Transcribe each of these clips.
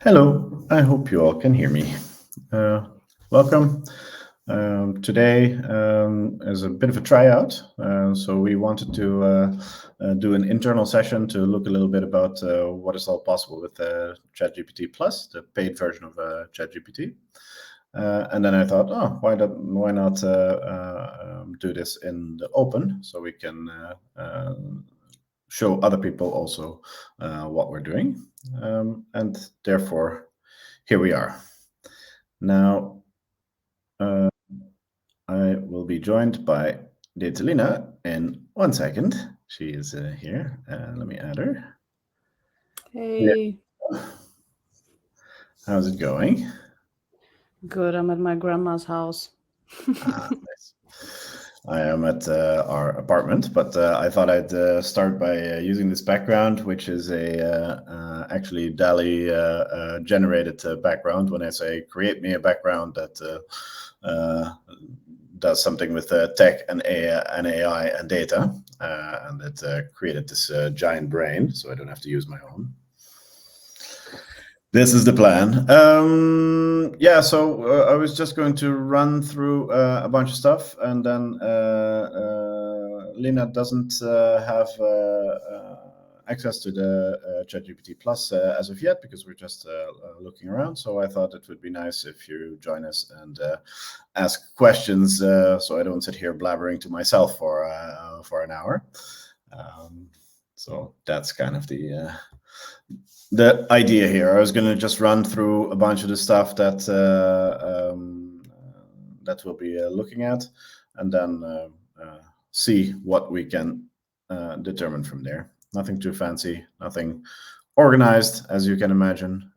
Hello, I hope you all can hear me. Welcome. Today is a bit of a tryout. So we wanted to do an internal session to look a little bit about what is all possible with ChatGPT Plus, the paid version of ChatGPT. And then I thought, oh, why not do this in the open so we can show other people also what we're doing. And therefore, here we are. Now, I will be joined by Detalina in 1 second. She is here. Let me add her. Hey, How's it going? good. I'm at my grandma's house. Nice. I am at our apartment, but I thought I'd start by using this background, which is actually DALI generated background. When I say create me a background that does something with tech and AI and data, and it created this giant brain, so I don't have to use my own. This is the plan. Yeah, so I was just going to run through a bunch of stuff, and then Lena doesn't have access to the ChatGPT Plus as of yet because we're just looking around. So I thought it would be nice if you join us and ask questions, so I don't sit here blabbering to myself for an hour. So that's kind of the idea here. I was going to just run through a bunch of the stuff that we'll be looking at, and then see what we can determine from there. Nothing too fancy, nothing organized, as you can imagine.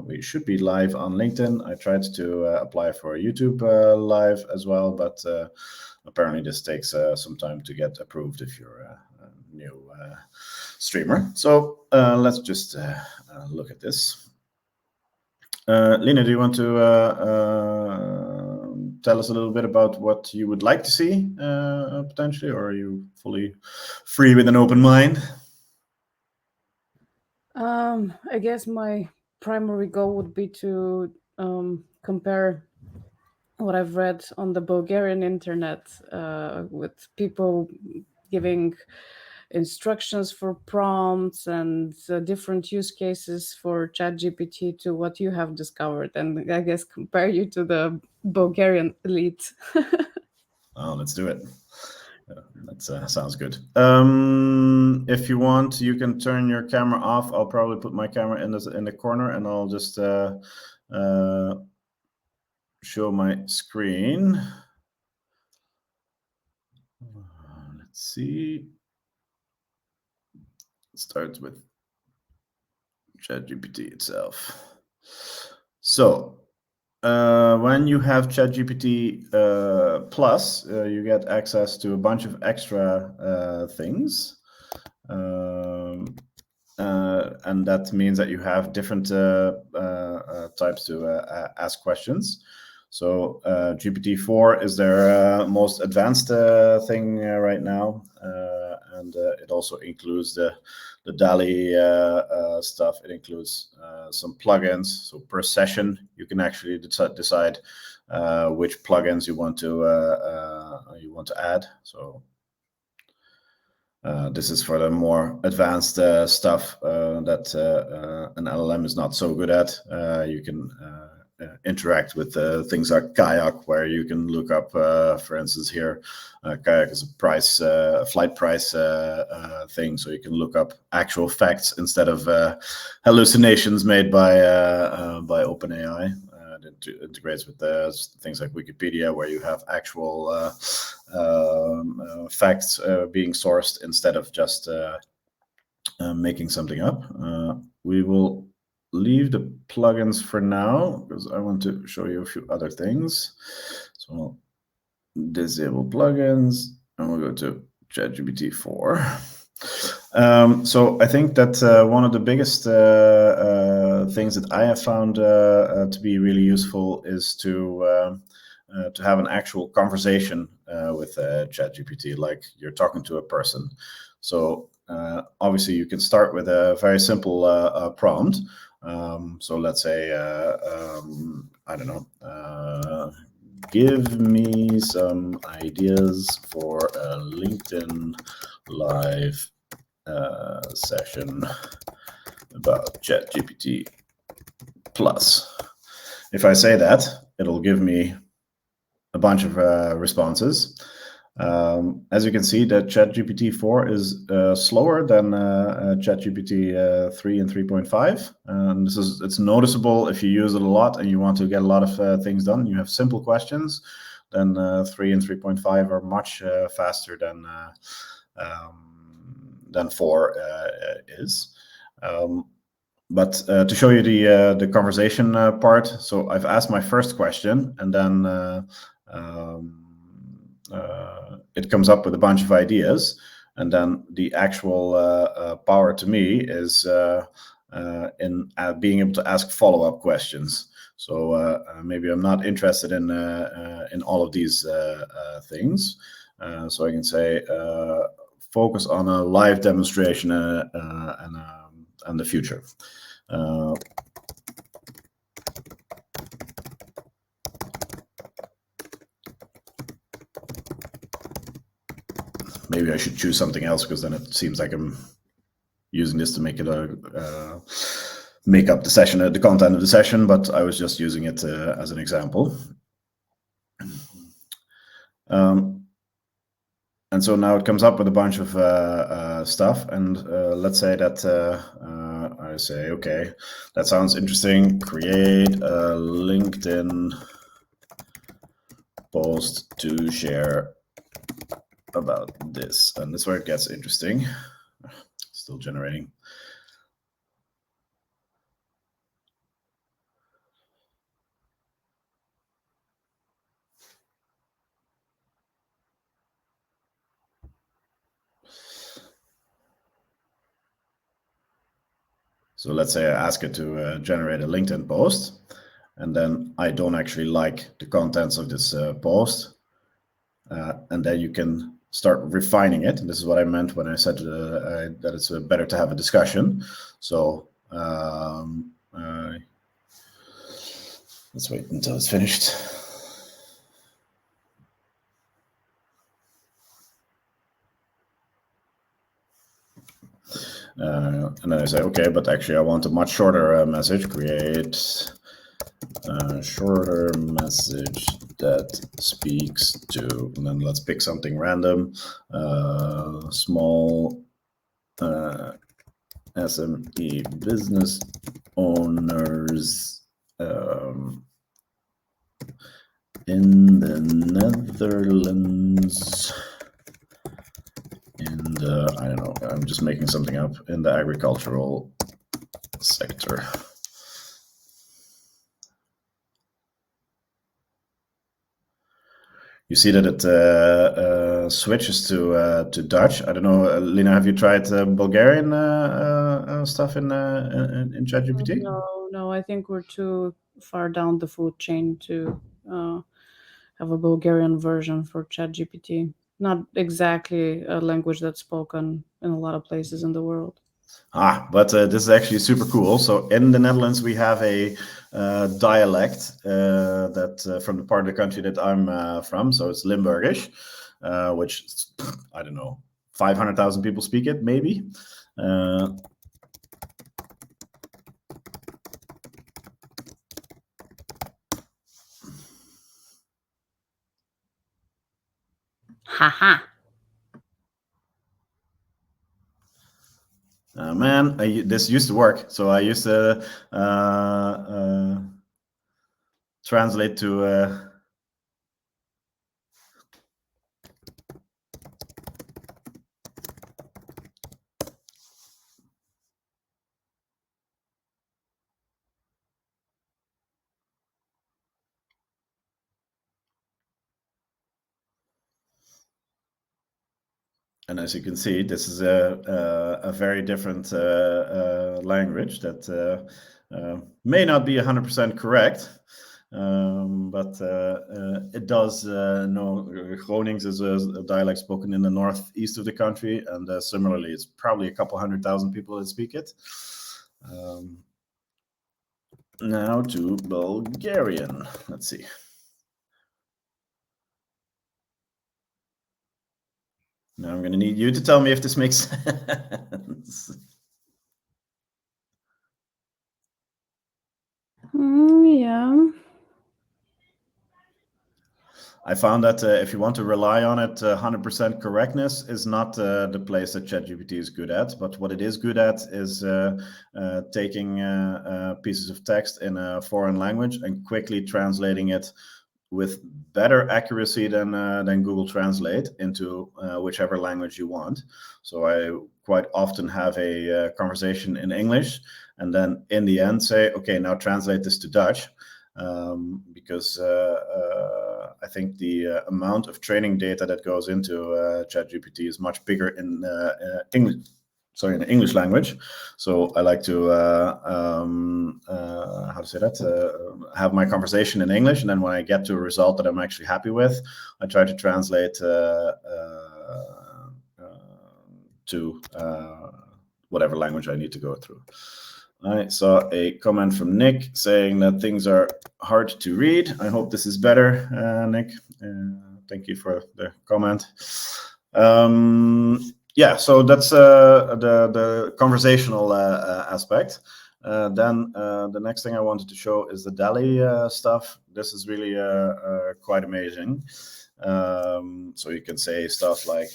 We should be live on LinkedIn. I tried to apply for YouTube live as well, but apparently this takes some time to get approved if you're a new streamer. So let's just look at this. Lena, do you want to tell us a little bit about what you would like to see potentially, or are you fully free with an open mind? I guess my primary goal would be to compare what I've read on the Bulgarian internet with people giving instructions for prompts and different use cases for ChatGPT to what you have discovered, and I guess compare you to the Bulgarian elite. Oh, let's do it. That sounds good. If you want, you can turn your camera off. I'll probably put my camera in the corner, and I'll just show my screen. Let's see. It starts with ChatGPT itself. So when you have ChatGPT Plus, you get access to a bunch of extra things. And that means that you have different types to ask questions. So GPT-4 is their most advanced thing right now, and it also includes the DALI stuff. It includes some plugins. So per session, you can actually decide which plugins you want to add. So this is for the more advanced stuff that an LLM is not so good at. You can interact with things like Kayak, where you can look up, for instance, here, Kayak is a flight price thing, so you can look up actual facts instead of hallucinations made by OpenAI. It integrates with things like Wikipedia, where you have actual facts being sourced instead of just making something up. We will leave the plugins for now because I want to show you a few other things. So I'll disable plugins and we'll go to ChatGPT 4. So I think that one of the biggest things that I have found to be really useful is to have an actual conversation with ChatGPT, like you're talking to a person. So obviously you can start with a very simple prompt, So let's say, I don't know, give me some ideas for a LinkedIn live session about ChatGPT Plus. If I say that, it'll give me a bunch of responses. As you can see, that ChatGPT 4 is slower than ChatGPT 3 and 3.5. It's noticeable if you use it a lot and you want to get a lot of things done. You have simple questions, then 3 and 3.5 are much faster than 4 is. But to show you the conversation part, so I've asked my first question, and then it comes up with a bunch of ideas, and then the actual power to me is in being able to ask follow-up questions. So maybe I'm not interested in all of these things, so I can say focus on a live demonstration and the future. Maybe I should choose something else, because then it seems like I'm using this to make it make up the session, the content of the session, but I was just using it as an example. And so now it comes up with a bunch of stuff, and let's say that I say, okay, that sounds interesting. Create a LinkedIn post to share about this, and this is where it gets interesting. Still generating. So let's say I ask it to generate a LinkedIn post, and then I don't actually like the contents of this post, and then you can start refining it. And this is what I meant when I said that it's better to have a discussion. So let's wait until it's finished. And then I say, okay, but actually I want a much shorter message. Create a shorter message that speaks to, and then let's pick something random. Small SME business owners in the Netherlands. I don't know, I'm just making something up, in the agricultural sector. You see that it switches to Dutch. I don't know, Lina, have you tried Bulgarian stuff in ChatGPT? No, I think we're too far down the food chain to have a Bulgarian version for ChatGPT. Not exactly a language that's spoken in a lot of places in the world. But this is actually super cool. So in the Netherlands, we have a dialect that from the part of the country that I'm from. So it's Limburgish, which I don't know, 500,000 people speak it, maybe. Haha. Man, this used to work. So I used to translate to. And as you can see, this is a very different language that may not be 100% correct, but it does know. Gronings is a dialect spoken in the northeast of the country, and similarly, it's probably a couple 100,000 people that speak it. now to Bulgarian. Let's see. Now I'm going to need you to tell me if this makes sense. Yeah. I found that if you want to rely on it, 100% correctness is not the place that ChatGPT is good at. But what it is good at is taking pieces of text in a foreign language and quickly translating it with better accuracy than Google Translate into whichever language you want. So I quite often have a conversation in English, and then in the end say, okay, now translate this to Dutch. Because I think the amount of training data that goes into ChatGPT is much bigger in English. Sorry, in the English language. So I like to how to say that? Have my conversation in English, and then when I get to a result that I'm actually happy with, I try to translate to whatever language I need to go through. I saw a comment from Nick saying that things are hard to read. I hope this is better, Nick. Thank you for the comment. Yeah, so that's the conversational aspect. Then the next thing I wanted to show is the DALL-E stuff. This is really quite amazing. So you can say stuff like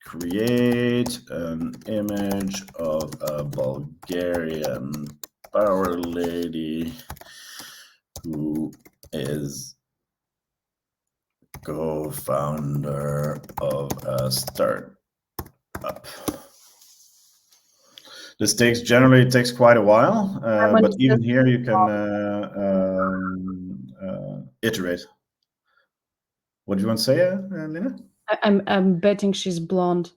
create an image of a Bulgarian power lady who is co-founder of a startup. This generally takes quite a while, but even here you can iterate. What do you want to say, Lina? I'm betting she's blonde.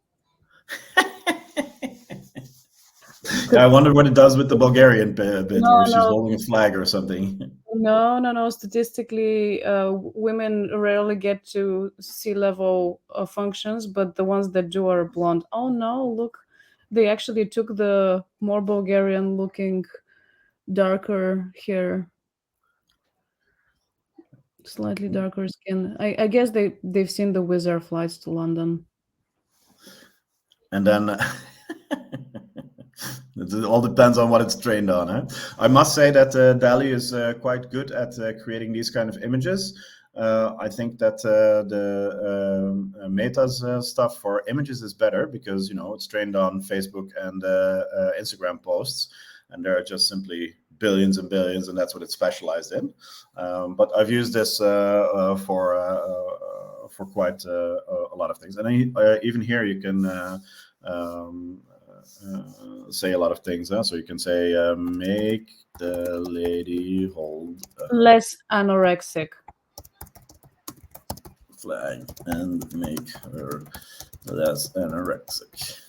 Yeah, I wonder what it does with the Bulgarian bit, No, where she's no. holding a flag or something. No. Statistically, women rarely get to C-level functions, but the ones that do are blonde. Oh no, look, they actually took the more Bulgarian-looking, darker hair, slightly darker skin. I guess they've seen the Wizz Air flights to London. And then it all depends on what it's trained on. Huh? I must say that DALL-E is quite good at creating these kind of images. I think that the Meta's stuff for images is better because it's trained on Facebook and Instagram posts, and there are just simply billions and billions, and that's what it's specialized in. But I've used this for quite a lot of things, and even here you can say a lot of things. So you can say make the lady hold less anorexic flag and make her less anorexic.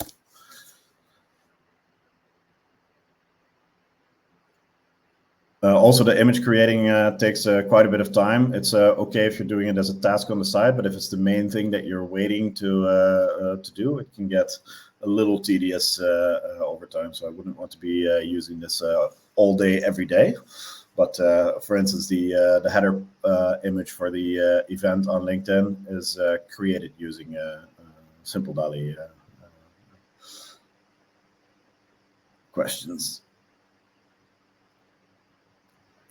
Also, the image creating takes quite a bit of time. It's okay if you're doing it as a task on the side, but if it's the main thing that you're waiting to do, it can get a little tedious over time. So I wouldn't want to be using this all day, every day. But for instance, the header image for the event on LinkedIn is created using simple DALL-E questions.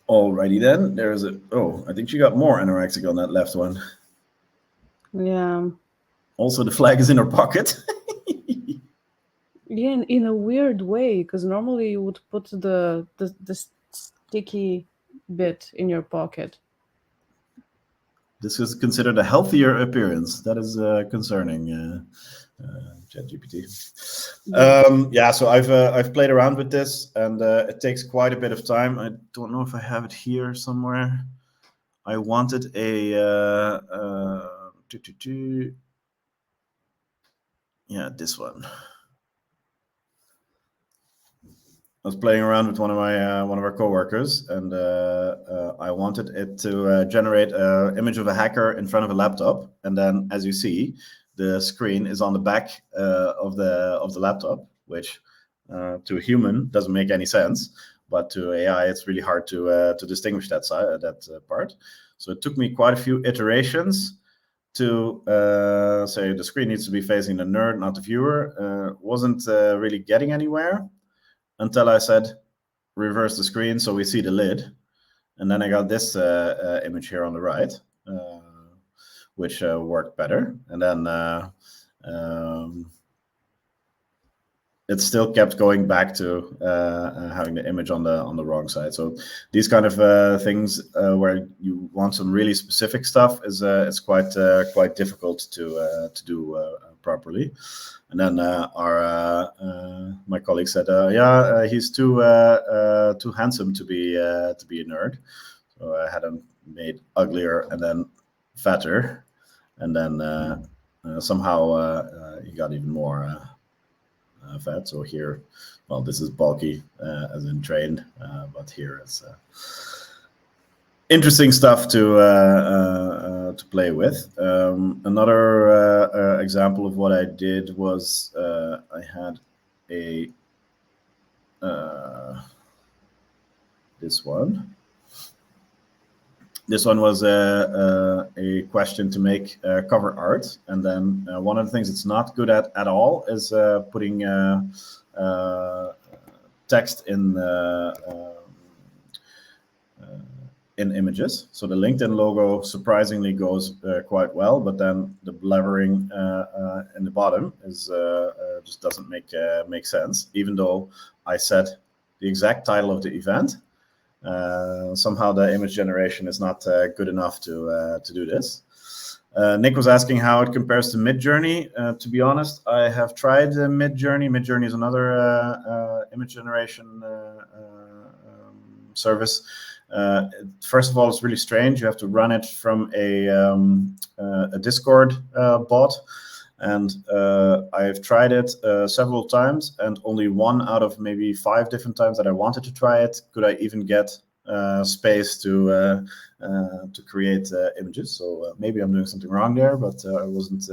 Alrighty then, there's I think she got more anorexic on that left one. Yeah. Also, the flag is in her pocket. Yeah, in a weird way, because normally you would put the sticky bit in your pocket. This is considered a healthier appearance. That is concerning, ChatGPT. Yeah, so I've played around with this, and it takes quite a bit of time. I don't know if I have it here somewhere. I wanted yeah, this one. I was playing around with one of our coworkers, and I wanted it to generate an image of a hacker in front of a laptop, and then, as you see, the screen is on the back of the laptop, which to a human doesn't make any sense, but to AI, it's really hard to distinguish that part. So it took me quite a few iterations to say the screen needs to be facing the nerd, not the viewer. Wasn't really getting anywhere until I said reverse the screen so we see the lid, and then I got this image here on the right, which worked better, and then it still kept going back to having the image on the wrong side. So these kind of things where you want some really specific stuff is it's quite difficult to do properly. And then my colleague said, he's too handsome to be a nerd. So I had him made uglier and then fatter, and then somehow he got even more fat. So here, well, this is bulky as in trained, but here it's interesting stuff to play with. Another example of what I did was I had a this one. This one was a question to make cover art, and then one of the things it's not good at all is putting text in images. So the LinkedIn logo surprisingly goes quite well, but then the blabbering in the bottom is just doesn't make sense. Even though I said the exact title of the event. Somehow the image generation is not good enough to do this. Nick was asking how it compares to Midjourney. To be honest, I have tried Midjourney. Midjourney is another image generation service. First of all, it's really strange. You have to run it from a Discord bot. And I've tried it several times, and only one out of maybe 5 different times that I wanted to try it could I even get space to create images. So maybe I'm doing something wrong there, but I wasn't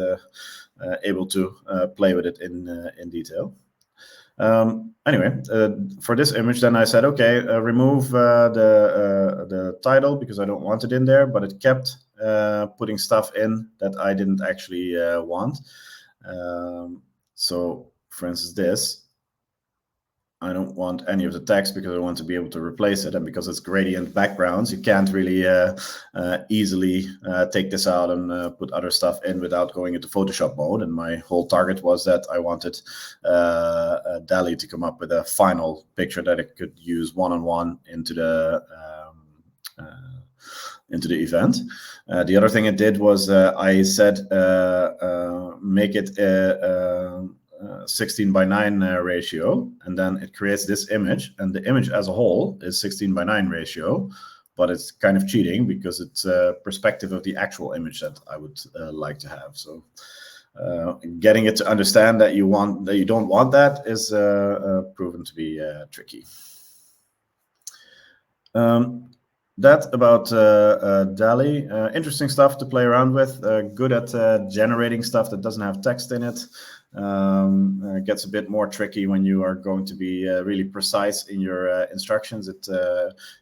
able to play with it in detail. Anyway, for this image, then I said, okay, remove the title because I don't want it in there, but it kept putting stuff in that I didn't actually want. So, for instance, this, I don't want any of the text because I want to be able to replace it, and because it's gradient backgrounds, you can't really easily take this out and put other stuff in without going into Photoshop mode. And my whole target was that I wanted DALL-E to come up with a final picture that it could use one-on-one into the event. The other thing it did was I said make it 16:9 ratio, and then it creates this image, and the image as a whole is 16:9 ratio, but it's kind of cheating because it's a perspective of the actual image that I would like to have. So getting it to understand that you don't want that is proven to be tricky. That about DALL-E. Interesting stuff to play around with. Good at generating stuff that doesn't have text in it. Gets a bit more tricky when you are going to be really precise in your instructions.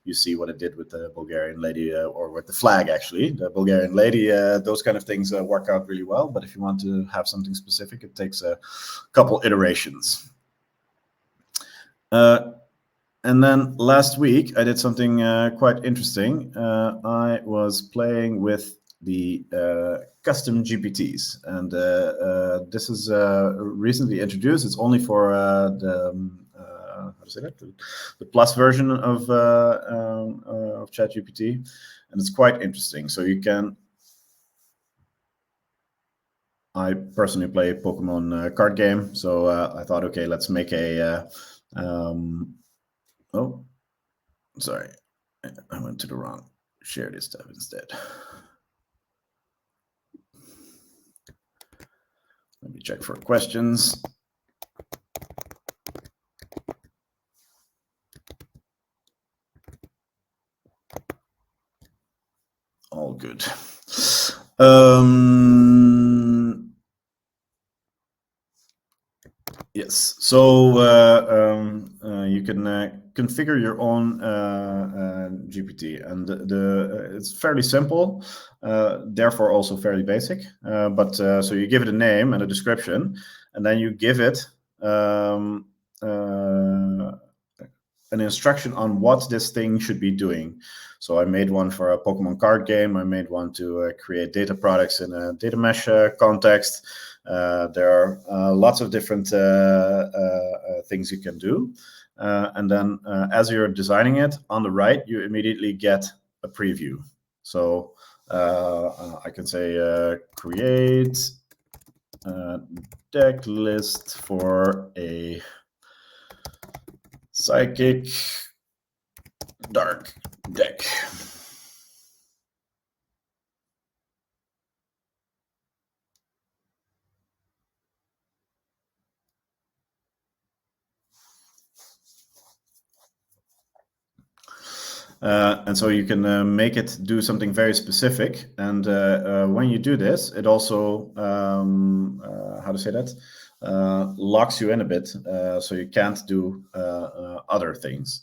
You see what it did with the Bulgarian lady, or with the flag, actually. The Bulgarian lady, those kind of things work out really well. But if you want to have something specific, it takes a couple iterations. And then last week, I did something quite interesting. I was playing with the custom GPTs, and this is recently introduced. It's only for how to say that? The Plus version of ChatGPT, and it's quite interesting. So you can. I personally play a Pokemon card game, so I thought, okay, let's make a. Oh, sorry, I went to the wrong share this tab instead. Let me check for questions. All good. Yes, so you can configure your own GPT, and it's fairly simple, therefore also fairly basic. So you give it a name and a description, and then you give it an instruction on what this thing should be doing. So I made one for a Pokemon card game. I made one to create data products in a data mesh context. There are lots of different things you can do. And then as you're designing it, on the right, you immediately get a preview. So I can say create a deck list for a psychic dark deck. And so you can make it do something very specific. And when you do this, it also, how to say that, locks you in a bit, so you can't do other things.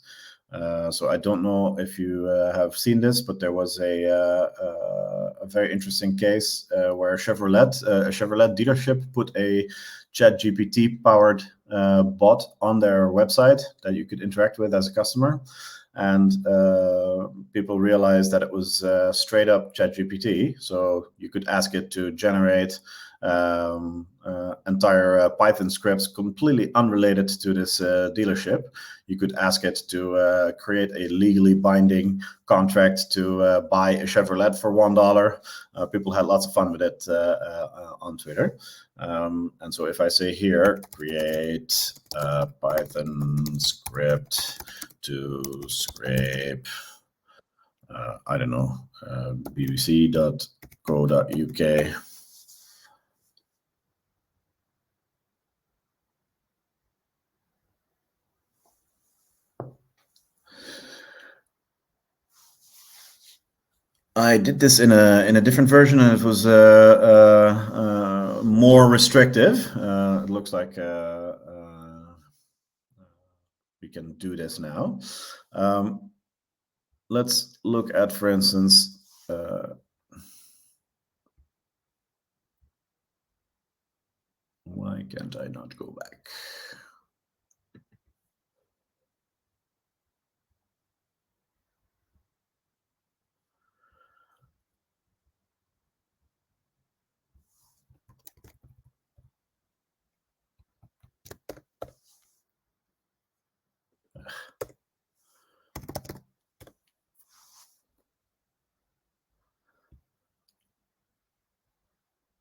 So I don't know if you have seen this, but there was a very interesting case where a Chevrolet dealership put a ChatGPT powered bot on their website that you could interact with as a customer. And people realized that it was straight up ChatGPT. So you could ask it to generate entire Python scripts completely unrelated to this dealership. You could ask it to create a legally binding contract to buy a Chevrolet for $1. People had lots of fun with it on Twitter. And so if I say here, create a Python script to scrape, I don't know, bbc.co.uk. I did this in a different version, and it was more restrictive. It looks like we can do this now. Let's look at, for instance, why can't I not go back?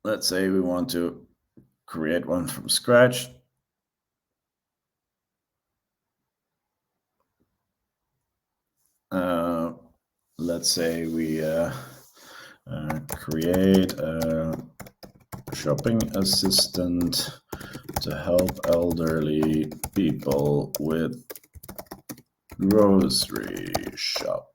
Let's say we want to create one from scratch. Let's say we create a shopping assistant to help elderly people with grocery shopping.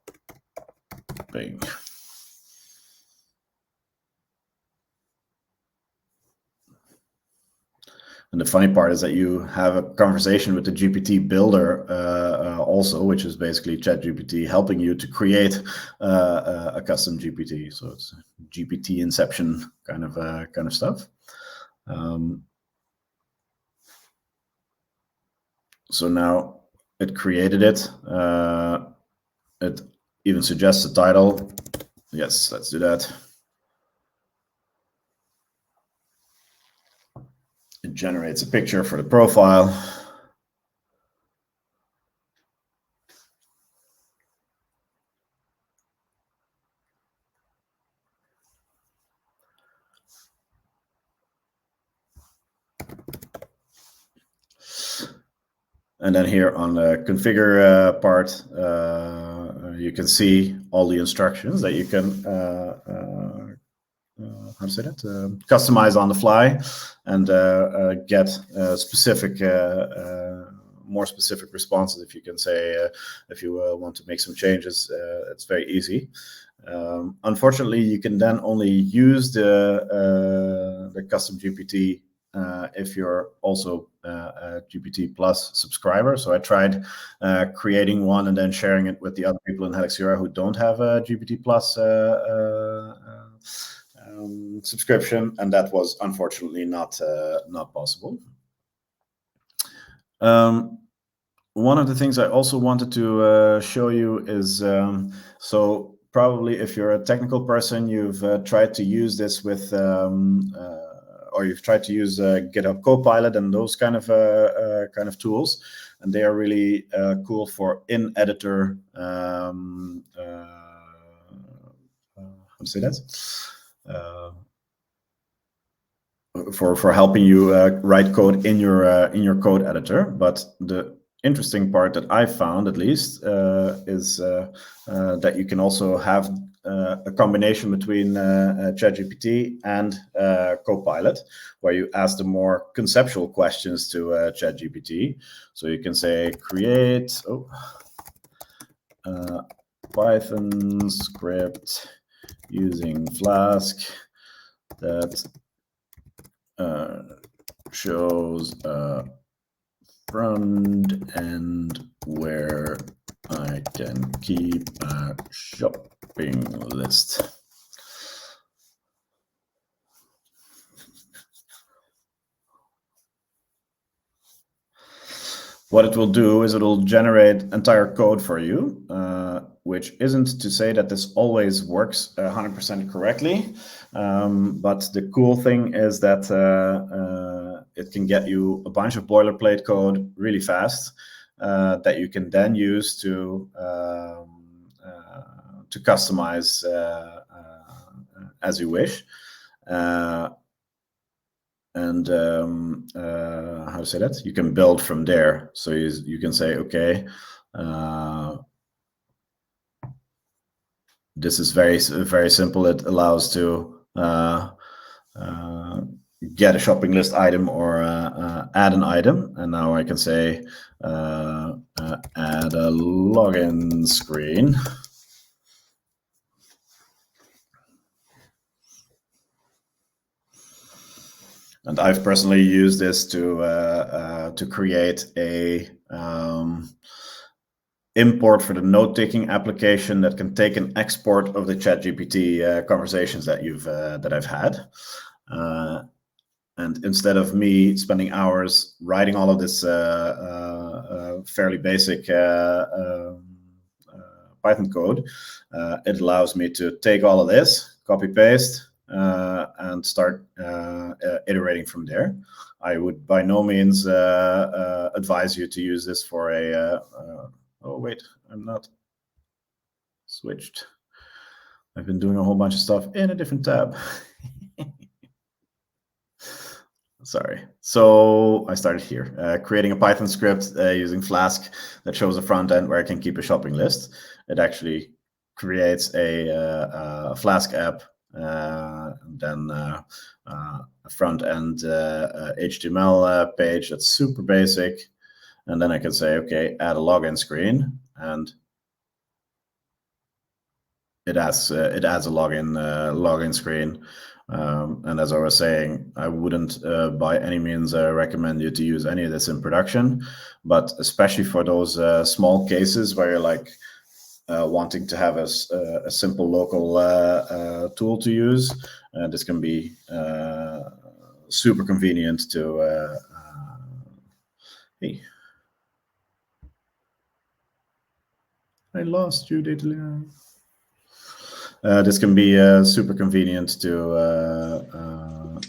And the funny part is that you have a conversation with the GPT builder also, which is basically ChatGPT helping you to create a custom GPT. So it's GPT inception kind of stuff. So now it created it. It even suggests a title. Yes, let's do that. It generates a picture for the profile. And then here on the configure part, you can see all the instructions that you can how to say that? Customize on the fly and get specific, more specific responses. If you can say, if you want to make some changes, it's very easy. Unfortunately, you can then only use the custom GPT if you're also a GPT Plus subscriber. So I tried creating one and then sharing it with the other people in Helixura who don't have a GPT Plus subscription, and that was unfortunately not possible. One of the things I also wanted to show you is, so probably if you're a technical person, you've tried to use this with, or you've tried to use GitHub Copilot and those kind of tools, and they are really cool for in-editor. How to say that? For helping you write code in your code editor. But the interesting part that I found, at least, is that you can also have a combination between ChatGPT and Copilot, where you ask the more conceptual questions to ChatGPT. So you can say, create Python script using Flask that shows a front end where I can keep a shopping list. What it will do is it'll generate entire code for you, which isn't to say that this always works 100% correctly. But the cool thing is that it can get you a bunch of boilerplate code really fast that you can then use to customize as you wish. And how to say that? You can build from there. So you can say, okay, this is very simple. It allows to get a shopping list item or add an item. And now I can say add a login screen. And I've personally used this to create a import for the note-taking application that can take an export of the ChatGPT conversations that I've had. And instead of me spending hours writing all of this fairly basic Python code, it allows me to take all of this, copy paste, and start iterating from there. I would by no means advise you to use this for a. Oh wait, I'm not switched. I've been doing a whole bunch of stuff in a different tab. Sorry. So I started here, creating a Python script using Flask that shows a front end where I can keep a shopping list. It actually creates a Flask app, then a front end HTML page that's super basic. And then I can say, okay, add a login screen, and it adds a login screen. And as I was saying, I wouldn't by any means recommend you to use any of this in production, but especially for those small cases where you're like wanting to have a simple local tool to use, this can be super convenient to. Hey, I lost you, Data. This can be super convenient to.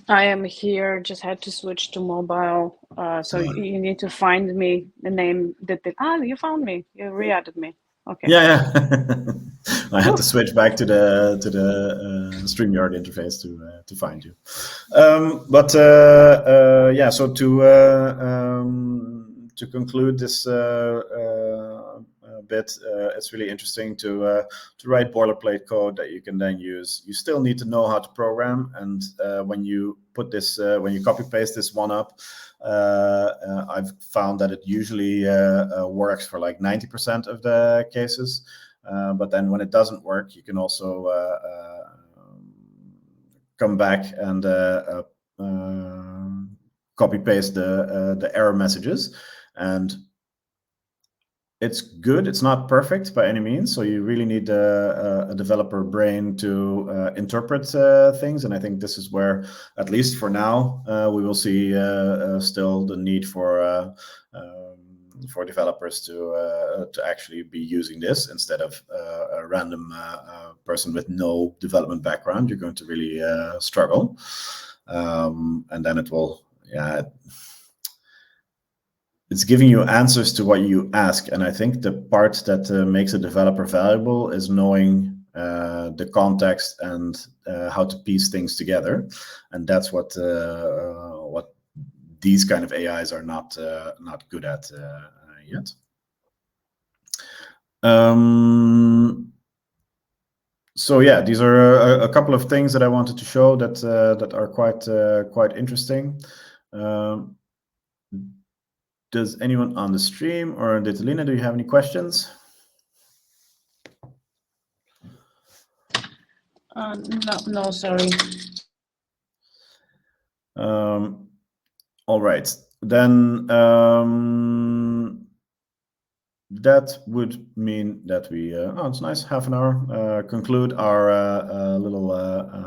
I am here. Just had to switch to mobile. So you need to find me. The name that you found me. You re-added me. Okay. Yeah. I had to switch back to the StreamYard interface to find you. But yeah. So to conclude this bit, it's really interesting to write boilerplate code that you can then use. You still need to know how to program, and when you put this, when you copy paste this one up, I've found that it usually works for like 90% of the cases. But then when it doesn't work, you can also come back and copy paste the error messages, and it's good. It's not perfect by any means, so you really need a developer brain to interpret things. And I think this is where, at least for now, we will see still the need for developers to actually be using this instead of a random person with no development background. You're going to really struggle, and then it will, it's giving you answers to what you ask. And I think the part that makes a developer valuable is knowing the context and how to piece things together. And that's what these kind of AIs are not good at yet. So yeah, these are a couple of things that I wanted to show that that are quite interesting. Does anyone on the stream or Ditalina, do you have any questions? No, sorry. All right, then that would mean that we, oh, it's nice, half an hour, conclude our little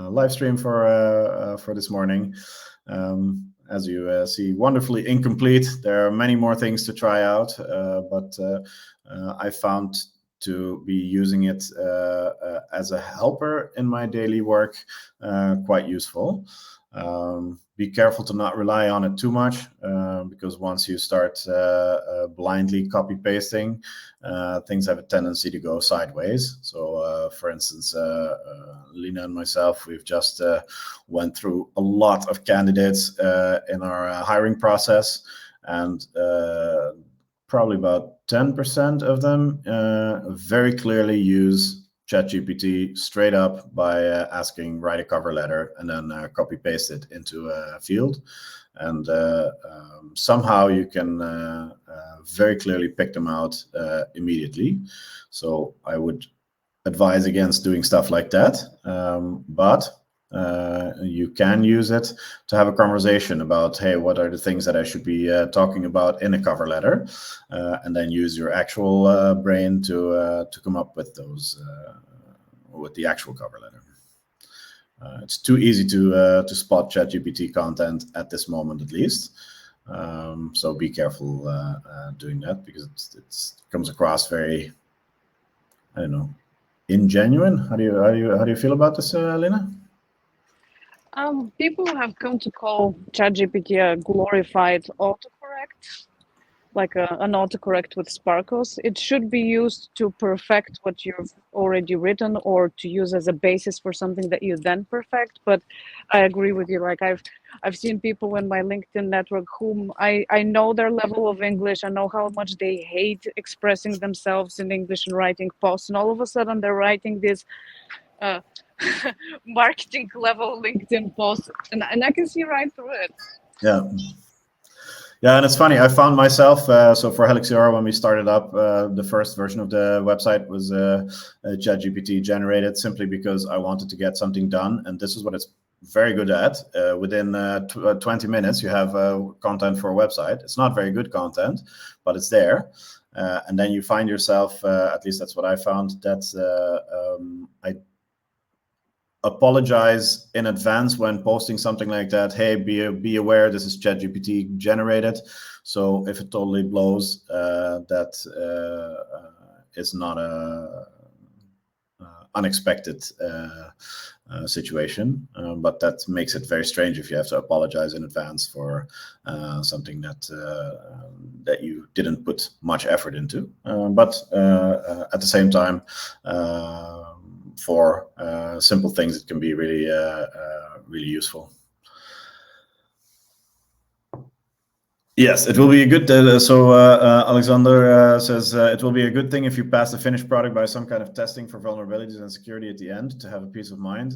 live stream for this morning. As you see, wonderfully incomplete. There are many more things to try out, but I found to be using it as a helper in my daily work quite useful. Be careful to not rely on it too much, because once you start blindly copy pasting, things have a tendency to go sideways. So for instance, Lina and myself, we've just went through a lot of candidates in our hiring process, and probably about 10% of them very clearly use ChatGPT straight up by asking, write a cover letter, and then copy paste it into a field. And somehow you can very clearly pick them out immediately. So I would advise against doing stuff like that. But you can use it to have a conversation about, hey, what are the things that I should be talking about in a cover letter, and then use your actual brain to come up with those with the actual cover letter. It's too easy to spot ChatGPT content at this moment, at least. So be careful doing that, because it comes across very, I don't know, ingenuine. How do you feel about this, Lina? People have come to call ChatGPT a glorified autocorrect, like an autocorrect with sparkles. It should be used to perfect what you've already written, or to use as a basis for something that you then perfect. But I agree with you. Like I've seen people in my LinkedIn network whom I know their level of English. I know how much they hate expressing themselves in English and writing posts, and all of a sudden they're writing this marketing level LinkedIn post, and I can see right through it. Yeah, and it's funny. I found myself, so for Helixiora, when we started up, the first version of the website was ChatGPT generated, simply because I wanted to get something done. And this is what it's very good at. Within 20 minutes, you have content for a website. It's not very good content, but it's there. And then you find yourself, at least that's what I found, that I apologize in advance when posting something like that. Hey, be aware, this is ChatGPT generated. So if it totally blows, that is not a unexpected situation, but that makes it very strange if you have to apologize in advance for something that you didn't put much effort into. But at the same time, for simple things, it can be really useful. Yes, it will be a good. So Alexander says it will be a good thing if you pass the finished product by some kind of testing for vulnerabilities and security at the end to have a peace of mind.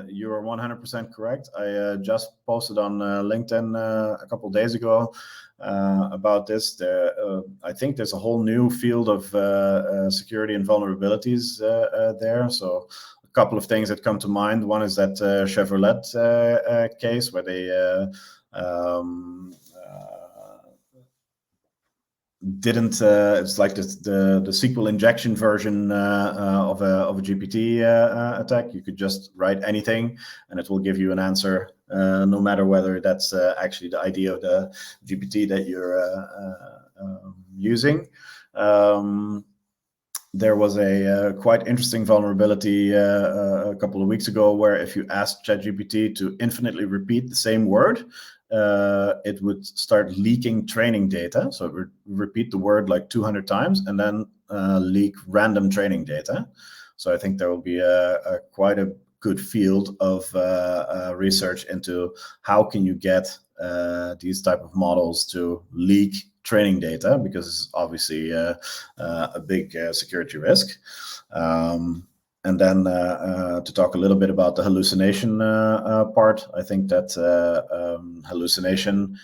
You are 100% correct. I just posted on LinkedIn a couple of days ago about this. I think there's a whole new field of security and vulnerabilities there. So a couple of things that come to mind. One is that Chevrolet case where they didn't it's like the SQL injection version of a GPT attack. You could just write anything and it will give you an answer, no matter whether that's actually the idea of the GPT that you're using. There was a quite interesting vulnerability a couple of weeks ago where if you asked ChatGPT to infinitely repeat the same word, it would start leaking training data. So it would repeat the word like 200 times and then leak random training data. So I think there will be quite a good field of research into how can you get these type of models to leak training data, because it's obviously a big security risk. And then to talk a little bit about the hallucination part, I think that hallucination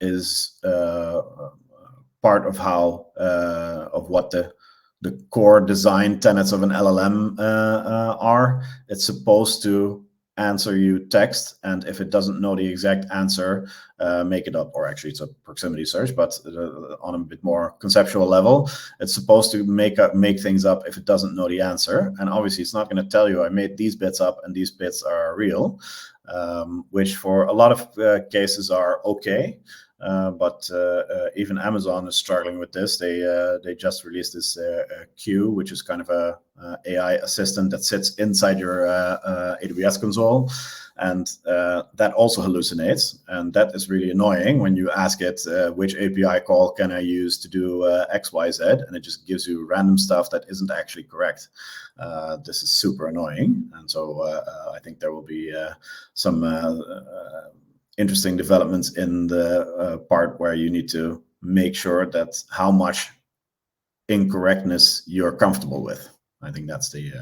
is part of how of what the core design tenets of an LLM are. It's supposed to answer you text, and if it doesn't know the exact answer, make it up. Or actually it's a proximity search, but on a bit more conceptual level, it's supposed to make things up if it doesn't know the answer. And obviously it's not going to tell you I made these bits up and these bits are real, which for a lot of cases are okay. But even Amazon is struggling with this. They just released this Q, which is kind of a AI assistant that sits inside your AWS console, and that also hallucinates. And that is really annoying when you ask it which API call can I use to do X, Y, Z, and it just gives you random stuff that isn't actually correct. This is super annoying, and so I think there will be some interesting developments in the part where you need to make sure that how much incorrectness you're comfortable with. I think that's the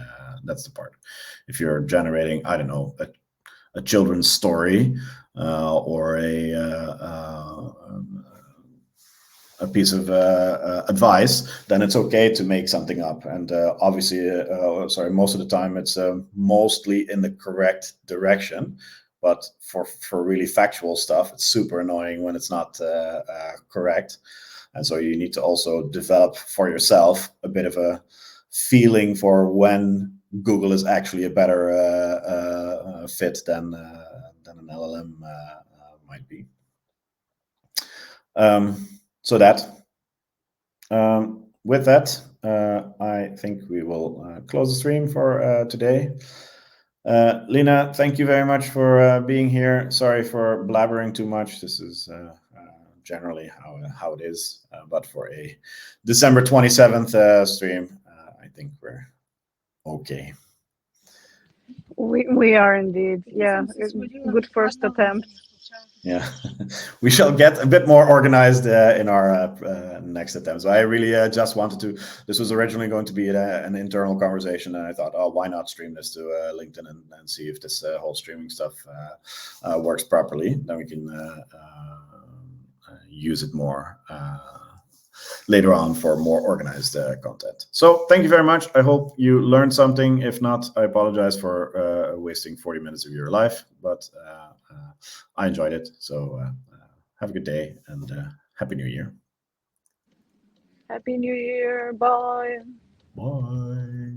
part. If you're generating, I don't know, a children's story or a piece of advice, then it's okay to make something up. And obviously, most of the time it's mostly in the correct direction. But for really factual stuff, it's super annoying when it's not correct. And so you need to also develop for yourself a bit of a feeling for when Google is actually a better fit than an LLM might be. With that, I think we will close the stream for today. Lena, thank you very much for being here. Sorry for blabbering too much. This is generally how it is. But for a December 27th stream, I think we're okay. We are indeed. Yeah, good first attempt. Yeah, we shall get a bit more organized in our next attempt. So I really just wanted to, this was originally going to be an internal conversation, and I thought, oh, why not stream this to LinkedIn and see if this whole streaming stuff works properly. Then we can use it more later on for more organized content. So thank you very much. I hope you learned something. If not, I apologize for wasting 40 minutes of your life, but I enjoyed it. So have a good day and Happy New Year. Happy New Year. Bye. Bye.